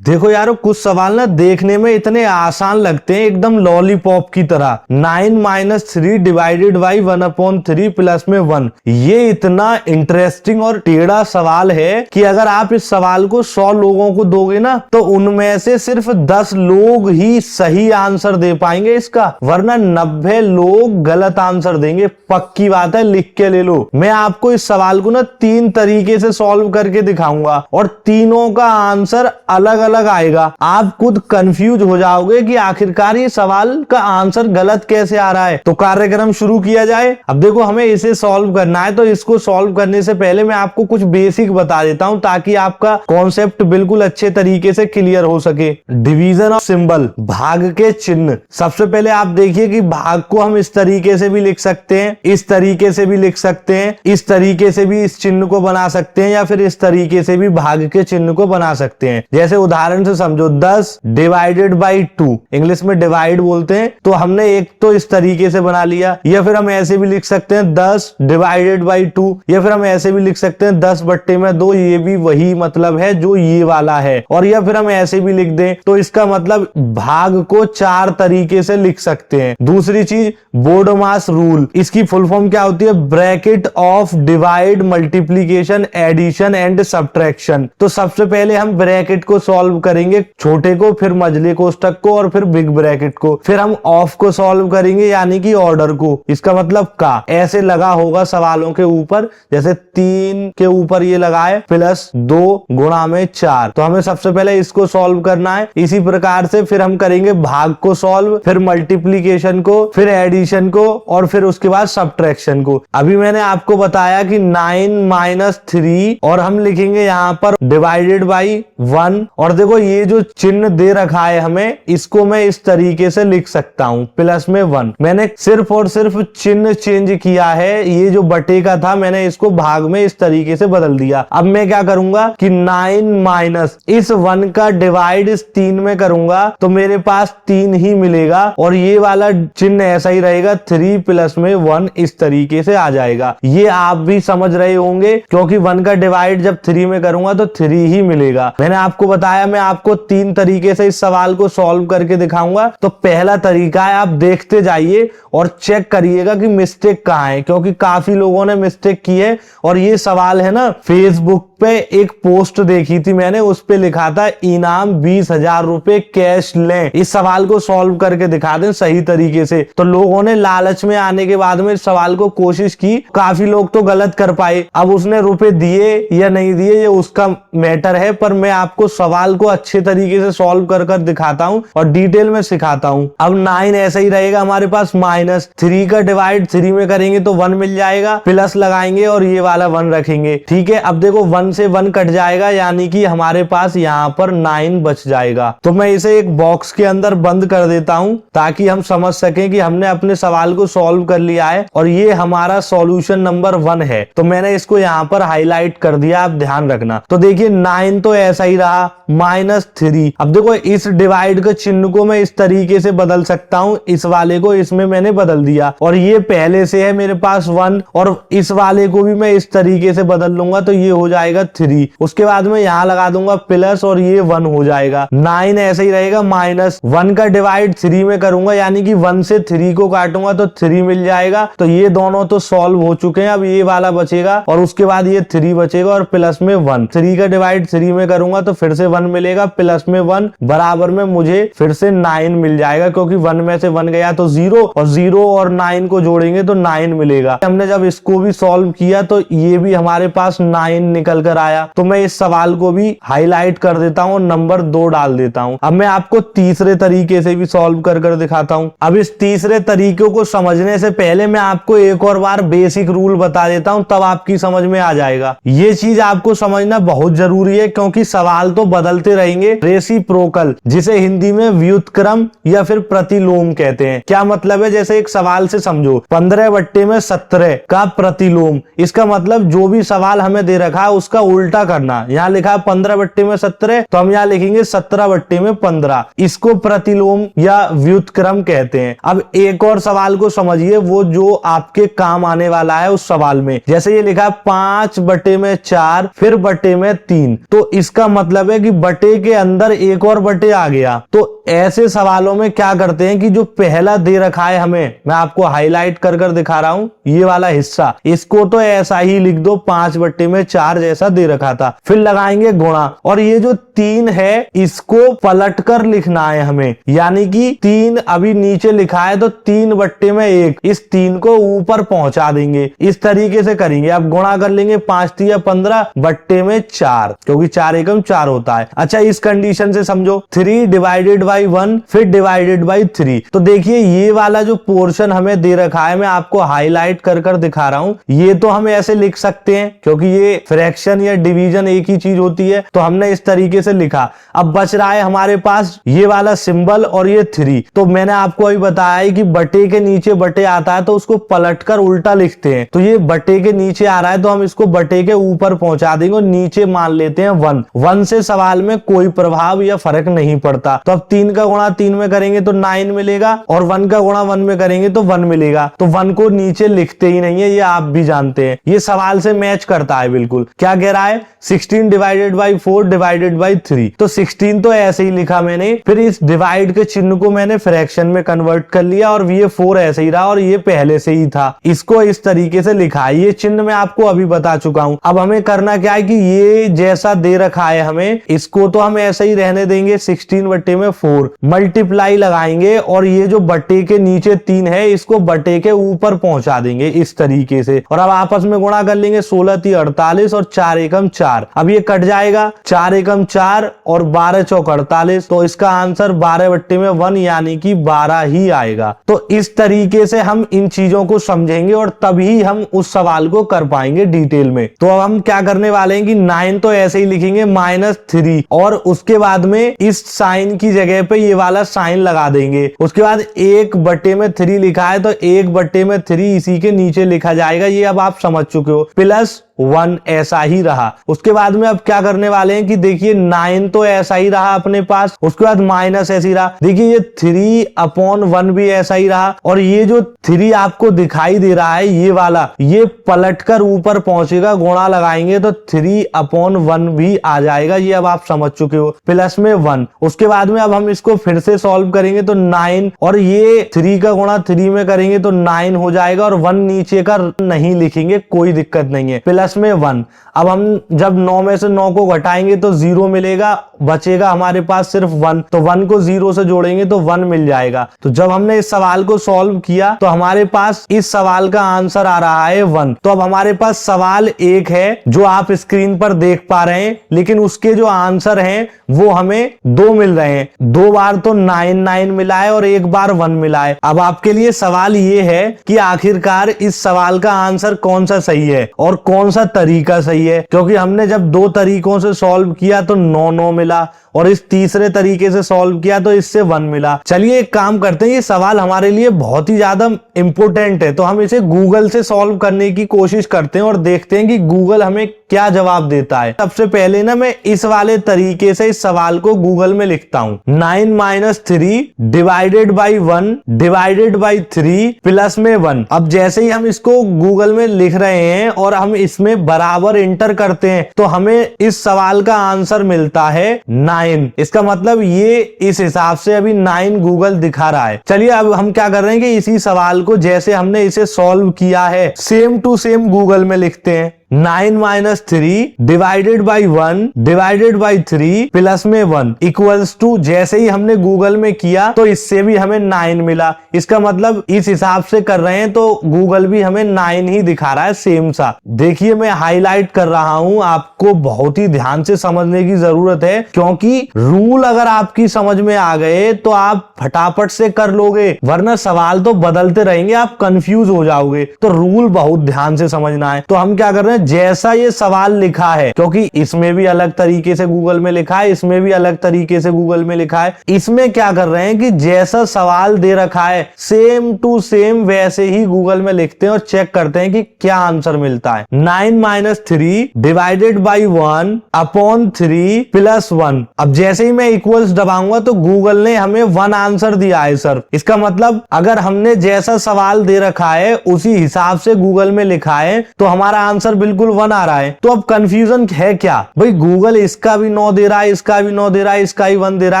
देखो यारो, कुछ सवाल ना देखने में इतने आसान लगते हैं, एकदम लॉलीपॉप की तरह। 9-3 डिवाइडेड बाई 1/3 प्लस में 1, ये इतना इंटरेस्टिंग और टेढ़ा सवाल है कि अगर आप इस सवाल को 100 लोगों को दोगे ना, तो उनमें से सिर्फ 10 लोग ही सही आंसर दे पाएंगे इसका, वरना 90 लोग गलत आंसर देंगे। पक्की बात है, लिख के ले लो। मैं आपको इस सवाल को ना 3 तरीके से सॉल्व करके दिखाऊंगा और तीनों का आंसर अलग अलग आएगा। आप खुद कंफ्यूज हो जाओगे कि आखिरकार ये सवाल का आंसर गलत कैसे आ रहा है। तो कार्यक्रम शुरू किया जाए। अब देखो, हमें इसे सॉल्व करना है, तो इसको सॉल्व करने से पहले मैं आपको कुछ बेसिक बता देता हूं, ताकि आपका कॉन्सेप्ट बिल्कुल अच्छे तरीके से क्लियर हो सके। डिवीजन ऑफ सिंबल, भाग के चिन्ह। सबसे पहले आप देखिए कि भाग को हम इस तरीके से भी लिख सकते हैं, इस तरीके से भी लिख सकते हैं, इस तरीके से भी इस चिन्ह को बना सकते हैं, या फिर इस तरीके से भी भाग के चिन्ह को बना सकते हैं। जैसे उदाहरण से समझो, 10 डिवाइडेड बाई 2, इंग्लिश में डिवाइड बोलते हैं, तो हमने एक तो इस तरीके से बना लिया। या फिर हम ऐसे भी लिख सकते हैं 10 डिवाइडेड बाई 2, या फिर हम ऐसे भी लिख सकते हैं 10/2, ये भी वही मतलब है जो ये वाला है। और या फिर हम ऐसे भी लिख दें, तो इसका मतलब भाग को 4 तरीके से लिख सकते हैं। दूसरी चीज, बोडोमास रूल, इसकी फुल फॉर्म क्या होती है? Bracket of divide, multiplication, addition and subtraction. तो सबसे पहले हम ब्रैकेट को सॉल्व करेंगे, छोटे को, फिर मझले कोष्ठक को, और फिर बिग ब्रैकेट को। फिर हम ऑफ को सॉल्व करेंगे, यानी कि ऑर्डर को। इसका मतलब का ऐसे लगा होगा सवालों के ऊपर, जैसे 3 के ऊपर ये लगा है प्लस 2 गुणा में 4, तो हमें सबसे पहले इसको सॉल्व करना है। इसी प्रकार से फिर हम करेंगे भाग को सॉल्व, फिर मल्टीप्लीकेशन को, फिर एडिशन को, और फिर उसके बाद सब्ट्रैक्शन को। अभी मैंने आपको बताया कि 9-3, और हम लिखेंगे यहाँ पर डिवाइडेड बाई 1। और देखो, ये जो चिन्ह दे रखा है हमें, इसको मैं इस तरीके से लिख सकता हूं, प्लस में 1। मैंने सिर्फ और सिर्फ चिन्ह चेंज किया है। ये जो बटे का था, मैंने इसको भाग में इस तरीके से बदल दिया। अब मैं क्या करूंगा कि 9 माइनस इस 1 का डिवाइड इस 3 में करूंगा, तो मेरे पास 3 ही मिलेगा, और ये वाला चिन्ह ऐसा ही रहेगा, 3 प्लस में 1 इस तरीके से आ जाएगा। ये आप भी समझ रहे होंगे, क्योंकि 1 का डिवाइड जब 3 में करूंगा तो 3 ही मिलेगा। मैंने आपको बताया, मैं आपको 3 तरीके से इस सवाल को सॉल्व करके दिखाऊंगा। तो पहला तरीका है, आप देखते जाइए और चेक करिएगा कि मिस्टेक कहाँ है, क्योंकि काफी लोगों ने मिस्टेक की है। और ये सवाल है ना, फेसबुक पे एक पोस्ट देखी थी मैंने, उस पे लिखा था इनाम 20,000 रुपए कैश लें, इस सवाल को सॉल्व करके दिखा दें सही तरीके से। तो लोगों ने लालच में आने के बाद में इस सवाल को कोशिश की, काफी लोग तो गलत कर पाए। अब उसने रुपए दिए या नहीं दिए, ये उसका मैटर है, पर मैं आपको सवाल को अच्छे तरीके से सॉल्व कर कर दिखाता हूं और डिटेल में सिखाता हूं। अब 9 ऐसा ही रहेगा हमारे पास, माइनस 3 का डिवाइड 3 में करेंगे तो 1 मिल जाएगा, प्लस लगाएंगे और ये वाला 1 रखेंगे। ठीक है, अब देखो 1 से 1 कट जाएगा, यानी कि हमारे पास यहाँ पर 9 बच जाएगा। तो मैं इसे एक बॉक्स के अंदर बंद कर देता हूं, ताकि हम समझ सकें कि हमने अपने सवाल को सॉल्व कर लिया है और ये हमारा सॉल्यूशन नंबर 1 है। तो मैंने इसको यहाँ पर हाईलाइट कर दिया, आप ध्यान रखना। तो देखिए 9 तो ऐसा ही रहा, -3। अब देखो, इस डिवाइड के चिन्ह को मैं इस तरीके से बदल सकता हूं, इस वाले को इसमें मैंने बदल दिया, और ये पहले से है मेरे पास 1, और इस वाले को भी मैं इस तरीके से बदल लूंगा, तो ये हो जाएगा 3। उसके बाद में यहाँ लगा दूंगा प्लस, और ये 1 हो जाएगा। 9 ऐसे ही रहेगा, -1 का डिवाइड 3 में करूंगा, यानी कि 1 से 3 को काटूंगा तो 3 मिल जाएगा। तो ये दोनों तो सॉल्व हो चुके हैं। अब ये वाला बचेगा, और उसके बाद ये 3 बचेगा, और प्लस में 1। 3 का डिवाइड 3 में करूंगा तो फिर से 1 मिलेगा, प्लस में 1 बराबर में मुझे फिर से 9 मिल जाएगा, क्योंकि 1 में से 1 गया तो 0, और 0 और 9 को जोड़ेंगे तो 9 मिलेगा। हमने जब इसको भी सॉल्व किया तो ये भी हमारे पास 9 निकल कर आया। तो मैं इस सवाल को भी हाईलाइट कर देता हूँ और नंबर 2 डाल देता हूँ। अब मैं आपको तीसरे तरीके से भी सॉल्व कर कर दिखाता हूँ। अब इस तीसरे तरीके को समझने से पहले मैं आपको एक और बार बेसिक रूल बता देता हूँ, तब आपकी समझ में आ जाएगा। ये चीज आपको समझना बहुत जरूरी है, क्योंकि सवाल तो बदलते रहेंगे। रेसिप्रोकल, जिसे हिंदी में व्युत्क्रम या फिर प्रतिलोम कहते हैं। क्या मतलब है? जैसे एक सवाल से समझो, 15/17 का प्रतिलोम। इसका मतलब जो भी सवाल हमें दे रखा है उसका इसका उल्टा करना। यहाँ लिखा है 15/17, तो हम यहाँ लिखेंगे 17/15। इसको प्रतिलोम या व्युत्क्रम कहते हैं। अब एक और सवाल को समझिए, वो जो आपके काम आने वाला है उस सवाल में। जैसे ये लिखा है 5/4 फिर बटे में 3, तो इसका मतलब है कि बटे के अंदर एक और बटे आ गया। तो ऐसे सवालों में क्या करते हैं कि जो पहला दे रखा है हमें, मैं आपको हाईलाइट कर कर दिखा रहा हूं ये वाला हिस्सा, इसको तो ऐसा ही लिख दो 5/4 जैसा दे रखा था, फिर लगाएंगे गुणा, और ये जो 3 है इसको पलट कर लिखना है हमें, यानी कि 3 अभी नीचे लिखा है तो 3/1, इस 3 को ऊपर पहुंचा देंगे। इस तरीके से करेंगे। अब गुणा कर लेंगे 5×3=15/4, क्योंकि 4 एकम 4 होता है। अच्छा, इस कंडीशन से समझो 3/1 फिर /3। तो देखिए ये वाला जो पोर्शन हमें दे रखा है, मैं आपको हाईलाइट कर कर दिखा रहा हूं। ये तो हम ऐसे लिख सकते हैं क्योंकि ये फ्रैक्शन या डिवीजन एक ही चीज होती है, तो हमने इस तरीके से लिखा। अब बच रहा है हमारे पास ये वाला सिंबल और ये 3। तो मैंने आपको अभी बताया है कि बटे के नीचे बटे आता है तो उसको पलटकर उल्टा लिखते हैं। तो ये बटे के नीचे आ रहा है तो हम इसको बटे के ऊपर पहुंचा देंगे और नीचे मान लेते हैं 1 से सवाल में कोई प्रभाव या फर्क नहीं पड़ता। तो अब 3 का गुणा 3 में करेंगे तो 9 मिलेगा, और 1 का गुणा 1 में करेंगे तो 1 मिलेगा। तो 1 को नीचे लिखते ही नहीं है, ये आप भी जानते हैं। ये सवाल से मैच करता है बिल्कुल। क्या कह रहा है? 16/4/3। तो 16 तो ऐसे ही लिखा मैंने, फिर इस डिवाइड के चिन्ह को मैंने फ्रैक्शन में कन्वर्ट कर लिया और ये 4 ऐसे ही रहा और ये पहले से ही था। इसको इस तरीके से लिखा है। ये चिन्ह मैं आपको अभी बता चुका हूं। अब हमें करना क्या है कि ये जैसा दे रखा है हमें, इसको तो हम ऐसे ही रहने देंगे 16/4, मल्टीप्लाई लगाएंगे और ये जो बटे के नीचे 3 है इसको बटे के ऊपर पहुंचा देंगे इस तरीके से, और अब आपस में गुणा कर लेंगे। 16×3=48 और 4 एकम 4। अब ये कट जाएगा, 4 एकम 4 और 12 चौक 48, तो इसका आंसर 12/1 यानी कि 12 ही आएगा। तो इस तरीके से हम इन चीजों को समझेंगे और तभी हम उस सवाल को कर पाएंगे डिटेल में। तो अब हम क्या करने वाले हैं कि 9 तो ऐसे ही लिखेंगे -3, और उसके बाद में इस साइन की जगह पे ये वाला साइन लगा देंगे। उसके बाद 1/3 लिखा है तो 1/3 इसी के नीचे लिखा जाएगा। ये अब आप समझ चुके हो। +1 ऐसा ही रहा। उसके बाद में अब क्या करने वाले हैं कि देखिए 9 तो ऐसा ही रहा अपने पास, उसके बाद माइनस ऐसे ही रहा। देखिए ये 3/1 भी ऐसा ही रहा, और ये जो 3 आपको दिखाई दे रहा है ये वाला, ये पलटकर ऊपर पहुंचेगा। गुणा लगाएंगे तो 3/1 भी आ जाएगा। ये अब आप समझ चुके हो। +1। उसके बाद में अब हम इसको फिर से सॉल्व करेंगे तो 9, और ये 3 का गुणा 3 में करेंगे तो 9 हो जाएगा, और 1 नीचे का नहीं लिखेंगे, कोई दिक्कत नहीं है। +1। अब हम जब 9 में से 9 को घटाएंगे तो 0 मिलेगा, बचेगा हमारे पास सिर्फ 1, तो 1 को 0 से जोड़ेंगे तो 1 मिल जाएगा। तो जब हमने इस सवाल को सॉल्व किया तो हमारे पास इस सवाल का आंसर आ रहा है 1। तो अब हमारे पास सवाल 1 है जो आप स्क्रीन पर देख पा रहे हैं, लेकिन उसके जो आंसर हैं वो हमें 2 मिल रहे हैं। 2 बार तो 9 मिला है और 1 बार 1 मिला है। अब आपके लिए सवाल ये है कि आखिरकार इस सवाल का आंसर कौन सा सही है और कौन सा तरीका सही है, क्योंकि हमने जब 2 तरीकों से सॉल्व किया तो 9 मिला, और इस तीसरे तरीके से सॉल्व किया तो इससे 1 मिला। चलिए एक काम करते हैं, ये सवाल हमारे लिए बहुत ही ज्यादा इंपॉर्टेंट है, तो हम इसे गूगल से सॉल्व करने की कोशिश करते हैं और देखते हैं कि गूगल हमें क्या जवाब देता है। सबसे पहले ना मैं इस वाले तरीके से इस सवाल को गूगल में लिखता हूं। 9 - 3 divided by 1 divided by 3 plus में 1। अब जैसे ही हम इसको गूगल में लिख रहे हैं और हम इसमें बराबर इंटर करते हैं तो हमें इस सवाल का आंसर मिलता है 9। इसका मतलब ये इस हिसाब से अभी 9 गूगल दिखा रहा है। चलिए अब हम क्या कर रहे हैं कि इसी सवाल को जैसे हमने इसे सॉल्व किया है सेम टू सेम गूगल में लिखते हैं। 9 - 3 divided by 1 divided by 3 plus में 1 इक्वल्स टू, जैसे ही हमने गूगल में किया तो इससे भी हमें 9 मिला। इसका मतलब इस हिसाब से कर रहे हैं तो गूगल भी हमें 9 ही दिखा रहा है, सेम सा। देखिए मैं हाईलाइट कर रहा हूं, आपको बहुत ही ध्यान से समझने की जरूरत है, क्योंकि रूल अगर आपकी समझ में आ गए तो आप फटाफट से कर लोगे, वरना सवाल तो बदलते रहेंगे, आप कंफ्यूज हो जाओगे। तो रूल बहुत ध्यान से समझना है। तो हम क्या कर रहे हैं, में जैसा ये सवाल लिखा है, क्योंकि इसमें भी अलग तरीके से गूगल में लिखा है, इसमें भी अलग तरीके से गूगल में लिखा है, इसमें क्या कर रहे हैं कि जैसा सवाल दे रखा है सेम टू सेम वैसे ही गूगल में लिखते हैं और चेक करते हैं कि क्या आंसर मिलता है। 9 - 3 डिवाइडेड बाई 1 अपॉन 3 प्लस 1। अब जैसे ही मैं इक्वल्स दबाऊंगा तो गूगल ने हमें 1 आंसर दिया है सर। इसका मतलब अगर हमने जैसा सवाल दे रखा है उसी हिसाब से गूगल में लिखा है तो हमारा आंसर बिल्कुल 1 आ रहा है। तो अब कंफ्यूजन है क्या भाई, गूगल इसका भी 9 दे रहा है, इसका भी 9 दे रहा है, इसका ही 1 दे रहा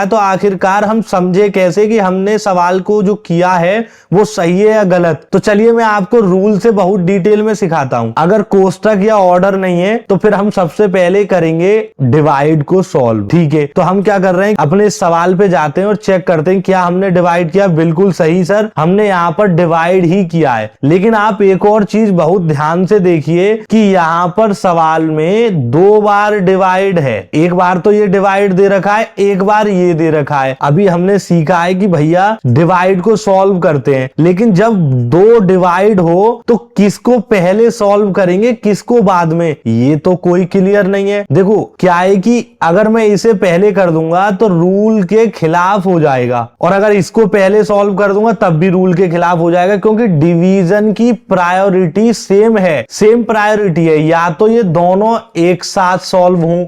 है, तो आखिरकार हम समझे कैसे कि हमने सवाल को जो किया है वो सही है या गलत। तो चलिए मैं आपको रूल से बहुत डिटेल में सिखाता हूं। अगर कोष्टक या ऑर्डर नहीं है तो फिर हम सबसे पहले करेंगे डिवाइड को सॉल्व। ठीक है, तो हम क्या कर रहे हैं, अपने सवाल पे जाते हैं और चेक करते हैं क्या हमने डिवाइड किया। बिल्कुल सही सर, हमने यहाँ पर डिवाइड ही किया है। लेकिन आप एक और चीज बहुत ध्यान से देखिए कि यहाँ पर सवाल में 2 बार डिवाइड है। एक बार तो ये डिवाइड दे रखा है, एक बार ये दे रखा है। अभी हमने सीखा है कि भैया डिवाइड को सॉल्व करते हैं, लेकिन जब 2 डिवाइड हो तो किसको पहले सॉल्व करेंगे किसको बाद में, ये तो कोई क्लियर नहीं है। देखो क्या है कि अगर मैं इसे पहले कर दूंगा तो रूल के खिलाफ हो जाएगा, और अगर इसको पहले सॉल्व कर दूंगा तब भी रूल के खिलाफ हो जाएगा, क्योंकि डिवीजन की प्रायोरिटी सेम है, सेम प्रायोरिटी है। या तो ये दोनों एक साथ सॉल्व हों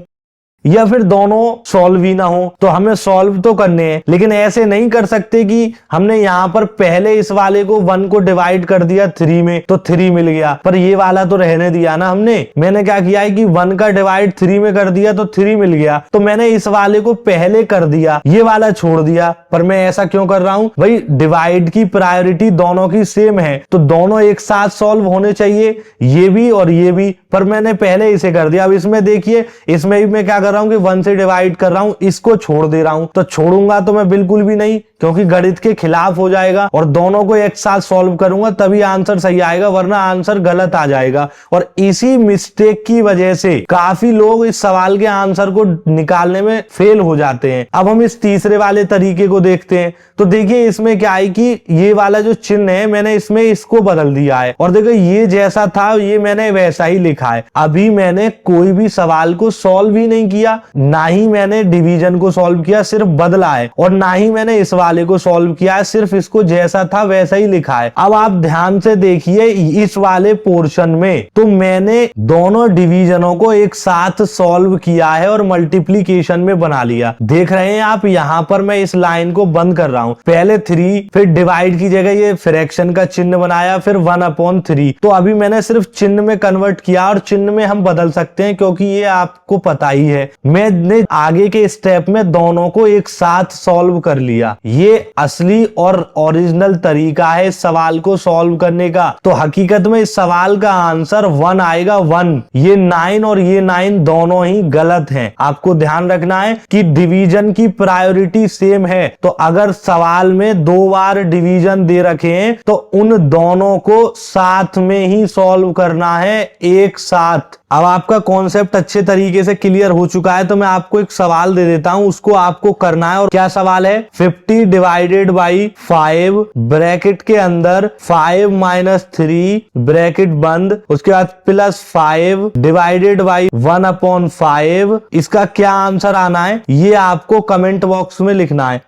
या फिर दोनों सॉल्व ही ना हो, तो हमें सॉल्व तो करने हैं। लेकिन ऐसे नहीं कर सकते कि हमने यहां पर पहले इस वाले को 1 को डिवाइड कर दिया 3 में तो 3 मिल गया, पर ये वाला तो रहने दिया ना हमने। मैंने क्या किया है कि 1 का डिवाइड 3 में कर दिया तो 3 मिल गया, तो मैंने इस वाले को पहले कर दिया, ये वाला छोड़ दिया। पर मैं ऐसा क्यों कर रहा हूं भाई, डिवाइड की प्रायोरिटी दोनों की सेम है तो दोनों एक साथ सॉल्व होने चाहिए, ये भी और ये भी, पर मैंने पहले इसे कर दिया। अब इसमें देखिए, इसमें भी मैं क्या कर रहा हूं कि 1 से डिवाइड कर रहा हूं, इसको छोड़ दे रहा हूं। तो छोड़ूंगा तो मैं बिल्कुल भी नहीं, क्योंकि गणित के खिलाफ हो जाएगा, और दोनों को एक साथ सॉल्व करूंगा तभी आंसर सही आएगा, वरना आंसर गलत आ जाएगा। और इसी मिस्टेक की वजह से काफी लोग इस सवाल के आंसर को निकालने में फेल हो जाते हैं। अब हम इस तीसरे वाले तरीके को देखते हैं। तो देखिए इसमें क्या है कि ये वाला जो चिन्ह है मैंने इसमें इसको बदल दिया है, और देखो ये जैसा था ये मैंने वैसा ही लिखा है। अभी मैंने कोई भी सवाल को सॉल्व ही नहीं किया, ना ही मैंने डिवीजन को सॉल्व किया, सिर्फ बदला है, और ना ही मैंने इस वाले को सॉल्व किया है, सिर्फ इसको जैसा था वैसा ही लिखा है। अब आप ध्यान से देखिए इस वाले पोर्शन में तो मैंने दोनों डिवीजनों को एक साथ सॉल्व किया है और मल्टीप्लीकेशन में बना लिया। देख रहे हैं आप, यहां पर मैं इस लाइन को बंद कर रहा हूं। पहले 3, फिर डिवाइड की जगह ये फ्रैक्शन का चिन्ह बनाया, फिर 1/3। तो अभी मैंने सिर्फ चिन्ह में कन्वर्ट किया, और चिन्ह में हम बदल सकते हैं क्योंकि ये आपको पता ही है। मैंने आगे के स्टेप में दोनों को एक साथ सॉल्व कर लिया। ये असली और ओरिजिनल तरीका है इस सवाल को सॉल्व करने का। तो हकीकत में इस सवाल का आंसर 1 आएगा, 1। ये 9 और ये 9 दोनों ही गलत हैं। आपको ध्यान रखना है कि डिवीजन की प्रायोरिटी सेम है, तो अगर सवाल में 2 बार डिवीजन दे रखे हैं तो उन दोनों को साथ में ही सॉल्व करना है, एक साथ। अब आपका कॉन्सेप्ट अच्छे तरीके से क्लियर हो चुका है, तो मैं आपको एक सवाल दे देता हूं, उसको आपको करना है। और क्या सवाल है, 50 डिवाइडेड बाई 5 ब्रैकेट के अंदर 5 - 3 ब्रैकेट बंद, उसके बाद प्लस 5 डिवाइडेड बाई 1/5। इसका क्या आंसर आना है ये आपको कमेंट बॉक्स में लिखना है।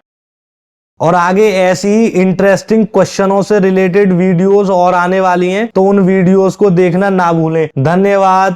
और आगे ऐसी ही इंटरेस्टिंग क्वेश्चनों से रिलेटेड वीडियोस और आने वाली हैं, तो उन वीडियोस को देखना ना भूलें। धन्यवाद।